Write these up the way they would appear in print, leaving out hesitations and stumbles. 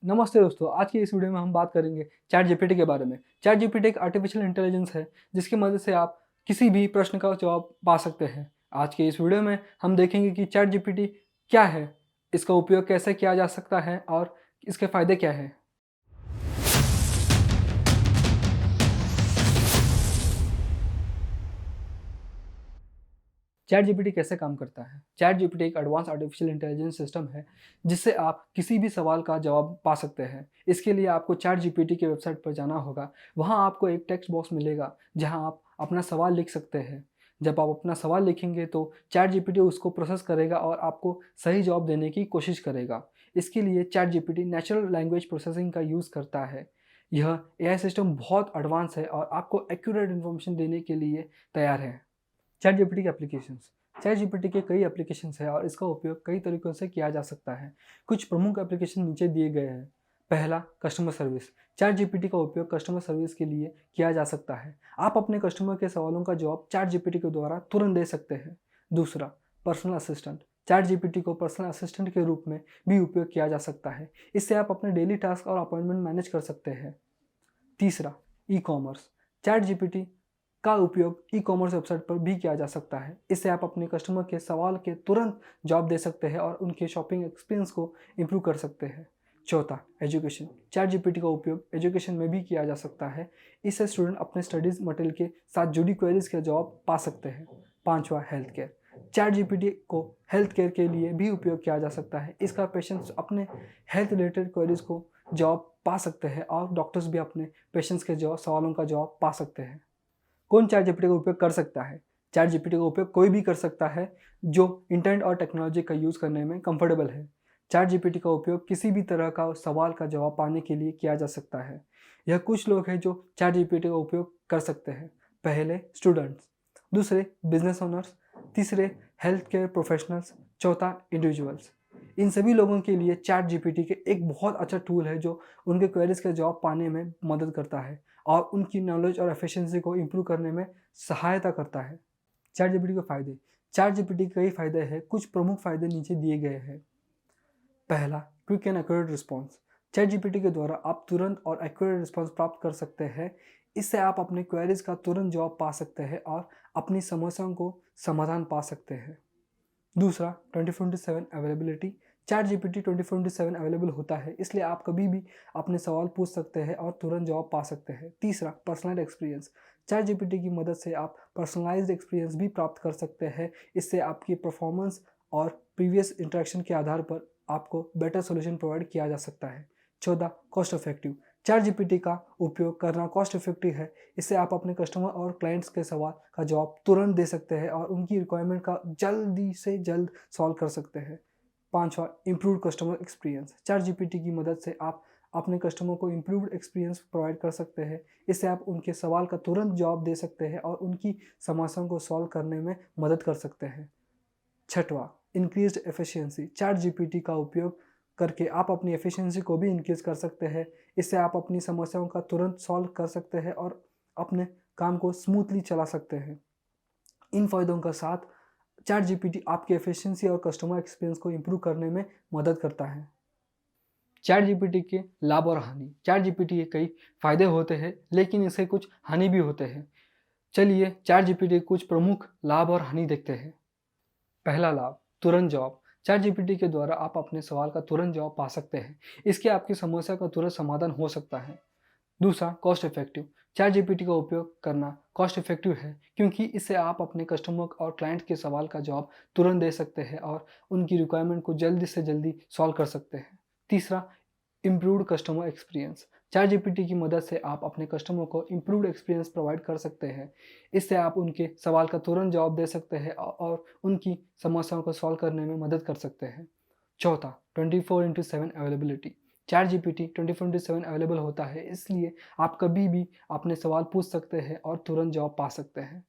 नमस्ते दोस्तों, आज की इस वीडियो में हम बात करेंगे चैट जीपीटी के बारे में। चैट जीपीटी एक आर्टिफिशियल इंटेलिजेंस है जिसकी मदद से आप किसी भी प्रश्न का जवाब पा सकते हैं। आज के इस वीडियो में हम देखेंगे कि चैट जीपीटी क्या है, इसका उपयोग कैसे किया जा सकता है और इसके फ़ायदे क्या हैं। चैट जीपीटी कैसे काम करता है? चैट जीपीटी एक एडवांस आर्टिफिशियल इंटेलिजेंस सिस्टम है जिससे आप किसी भी सवाल का जवाब पा सकते हैं। इसके लिए आपको चैट जीपीटी की वेबसाइट पर जाना होगा। वहाँ आपको एक टेक्स्ट बॉक्स मिलेगा जहाँ आप अपना सवाल लिख सकते हैं। जब आप अपना सवाल लिखेंगे तो चैट जीपीटी उसको प्रोसेस करेगा और आपको सही जवाब देने की कोशिश करेगा। इसके लिए chat GPT natural language processing का यूज़ करता है। यह एआई सिस्टम बहुत एडवांस है और आपको एक्यूरेट इन्फॉर्मेशन देने के लिए तैयार है। चैट जीपीटी के एप्लीकेशंस। चैट जीपीटी के कई एप्लीकेशंस हैं और इसका उपयोग कई तरीकों से किया जा सकता है। कुछ प्रमुख एप्लीकेशन नीचे दिए गए हैं। पहला, कस्टमर सर्विस। चैट जीपीटी का उपयोग कस्टमर सर्विस के लिए किया जा सकता है। आप अपने कस्टमर के सवालों का जवाब चैट जीपीटी के द्वारा तुरंत दे सकते हैं। दूसरा, पर्सनल असिस्टेंट। चैट जीपीटी को पर्सनल असिस्टेंट के रूप में भी उपयोग किया जा सकता है। इससे आप अपने डेली टास्क और अपॉइंटमेंट मैनेज कर सकते हैं। तीसरा, ई कॉमर्स। चैट जीपीटी का उपयोग ई कॉमर्स वेबसाइट पर भी किया जा सकता है। इससे आप अपने कस्टमर के सवाल के तुरंत जवाब दे सकते हैं और उनके शॉपिंग एक्सपीरियंस को इम्प्रूव कर सकते हैं। चौथा, एजुकेशन। चैट जीपीटी का उपयोग एजुकेशन में भी किया जा सकता है। इससे स्टूडेंट अपने स्टडीज़ मटेरियल के साथ जुड़ी क्वेरीज के जवाब पा सकते हैं। पांचवा, हेल्थ केयर। चैट जीपीटी को हेल्थ केयर के लिए भी उपयोग किया जा सकता है। इसका पेशेंट्स अपने हेल्थ रिलेटेड क्वेरीज को जवाब पा सकते हैं और डॉक्टर्स भी अपने पेशेंट्स के सवालों का जवाब पा सकते हैं। कौन चैट जीपीटी का उपयोग कर सकता है? चैट जीपीटी का उपयोग कोई भी कर सकता है जो इंटरनेट और टेक्नोलॉजी का यूज़ करने में कंफर्टेबल है। चैट जीपीटी का उपयोग किसी भी तरह का सवाल का जवाब पाने के लिए किया जा सकता है। यह कुछ लोग हैं जो चैट जीपीटी का उपयोग कर सकते हैं। पहले, स्टूडेंट्स। दूसरे, बिजनेस ओनर्स। तीसरे, हेल्थ केयर प्रोफेशनल्स। चौथा, इंडिविजुअल्स। इन सभी लोगों के लिए चैट जीपीटी के एक बहुत अच्छा टूल है जो उनके क्वेरीज का जवाब पाने में मदद करता है और उनकी नॉलेज और एफिशिएंसी को इम्प्रूव करने में सहायता करता है। चैट जीपीटी के फायदे। चैट जीपीटी के कई फायदे हैं। कुछ प्रमुख फायदे नीचे दिए गए हैं। पहला, quick and accurate response. Chat GPT के द्वारा आप तुरंत और एक्यूरेट रिस्पॉन्स प्राप्त कर सकते हैं। इससे आप अपने क्वेरीज का तुरंत जवाब पा सकते हैं और अपनी समस्याओं को समाधान पा सकते हैं। दूसरा, 24/7 अवेलेबिलिटी। चैट जीपीटी 24/7 अवेलेबल होता है, इसलिए आप कभी भी अपने सवाल पूछ सकते हैं और तुरंत जवाब पा सकते हैं। तीसरा, पर्सनलाइज्ड एक्सपीरियंस। चैट जीपीटी की मदद से आप पर्सनलाइज्ड एक्सपीरियंस भी प्राप्त कर सकते हैं। इससे आपकी परफॉर्मेंस और प्रीवियस इंटरेक्शन के आधार पर आपको बेटर सोल्यूशन प्रोवाइड किया जा सकता है। चौदह, कॉस्ट इफेक्टिव। चैट जीपीटी का उपयोग करना कॉस्ट इफेक्टिव है। इससे आप अपने कस्टमर और क्लाइंट्स के सवाल का जवाब तुरंत दे सकते हैं और उनकी रिक्वायरमेंट का जल्दी से जल्द सॉल्व कर सकते हैं। पांचवा, improve customer experience. Chat GPT की मदद से आप अपने कस्टमर को इम्प्रूव्ड एक्सपीरियंस प्रोवाइड कर सकते हैं। इससे आप उनके सवाल का तुरंत जवाब दे सकते हैं और उनकी समस्याओं को सॉल्व करने में मदद कर सकते हैं। छठवां, इंक्रीज्ड एफिशिएंसी। चैट जीपीटी का उपयोग करके आप अपनी एफिशिएंसी को भी इंक्रीज कर सकते हैं। इससे आप अपनी समस्याओं का तुरंत सॉल्व कर सकते हैं और अपने काम को स्मूथली चला सकते हैं। इन फायदों का साथ चैट जीपीटी आपकी एफिशिएंसी और कस्टमर एक्सपीरियंस को इम्प्रूव करने में मदद करता है। चैट जीपीटी के लाभ और हानि। चैट जीपीटी के कई फायदे होते हैं लेकिन इसके कुछ हानि भी होते हैं। चलिए चैट जीपीटी के कुछ प्रमुख लाभ और हानि देखते हैं। पहला लाभ, तुरंत जवाब। चैट जीपीटी के द्वारा आप अपने सवाल का तुरंत जवाब पा सकते हैं। इसके आपकी समस्या का तुरंत समाधान हो सकता है। दूसरा, कॉस्ट इफेक्टिव। चैट जीपीटी का उपयोग करना कॉस्ट इफेक्टिव है क्योंकि इससे आप अपने कस्टमर और क्लाइंट के सवाल का जवाब तुरंत दे सकते हैं और उनकी रिक्वायरमेंट को जल्दी से जल्दी सॉल्व कर सकते हैं। तीसरा, improved customer experience. Chat GPT की मदद से आप अपने कस्टमर को इम्प्रूव्ड एक्सपीरियंस प्रोवाइड कर सकते हैं। इससे आप उनके सवाल का तुरंत जवाब दे सकते हैं और उनकी समस्याओं को सॉल्व करने में मदद कर सकते हैं। चौथा, 24/7 अवेलेबिलिटी। चैट जीपीटी 24/7 अवेलेबल होता है, इसलिए आप कभी भी अपने सवाल पूछ सकते हैं और तुरंत जवाब पा सकते हैं।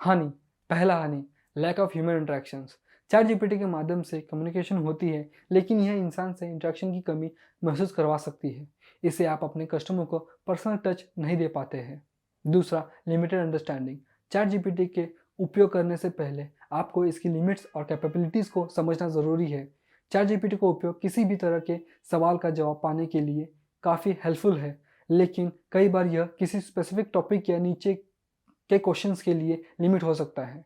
हानि। पहला हानि, lack of human interactions. Chat GPT के माध्यम से कम्युनिकेशन होती है लेकिन यह इंसान से इंटरेक्शन की कमी महसूस करवा सकती है। इससे आप अपने कस्टमर को पर्सनल टच नहीं दे पाते हैं। दूसरा, लिमिटेड अंडरस्टैंडिंग। चैट जीपीटी के उपयोग करने से पहले आपको इसकी लिमिट्स और कैपेबिलिटीज़ को समझना ज़रूरी है। चैट जीपीटी का उपयोग किसी भी तरह के सवाल का जवाब पाने के लिए काफ़ी हेल्पफुल है, लेकिन कई बार यह किसी स्पेसिफिक टॉपिक या नीचे के क्वेश्चंस के लिए लिमिट हो सकता है।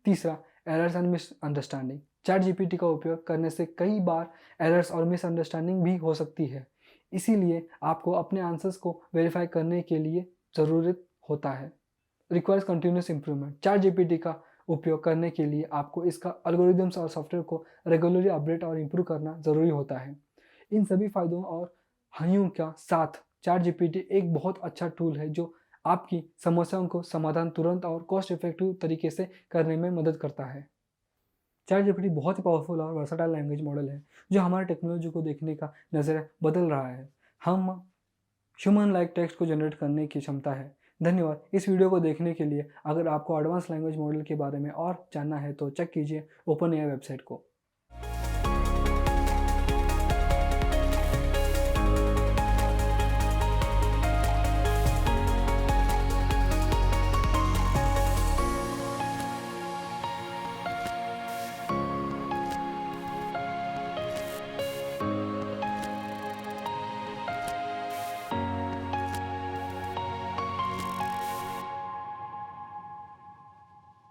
तीसरा, errors and misunderstanding. Chat GPT का उपयोग करने से कई बार एरर्स और मिसअंडरस्टैंडिंग भी हो सकती है, इसीलिए आपको अपने आंसर्स को वेरीफाई करने के लिए ज़रूरत होता है। Requires continuous improvement. Chat GPT का उपयोग करने के लिए आपको इसका एल्गोरिदम्स और सॉफ्टवेयर को रेगुलरली अपडेट और इम्प्रूव करना ज़रूरी होता है। इन सभी फायदों और हानियों का साथ चैट जीपीटी एक बहुत अच्छा टूल है जो आपकी समस्याओं को समाधान तुरंत और कॉस्ट इफेक्टिव तरीके से करने में मदद करता है। चैट जीपीटी बहुत ही पावरफुल और वर्सटाइल लैंग्वेज मॉडल है जो हमारे टेक्नोलॉजी को देखने का नज़रिया बदल रहा है। हम ह्यूमन लाइक टेक्स्ट को जनरेट करने की क्षमता है। धन्यवाद इस वीडियो को देखने के लिए। अगर आपको एडवांस लैंग्वेज मॉडल के बारे में और जानना है तो चेक कीजिए ओपन एआई वेबसाइट को।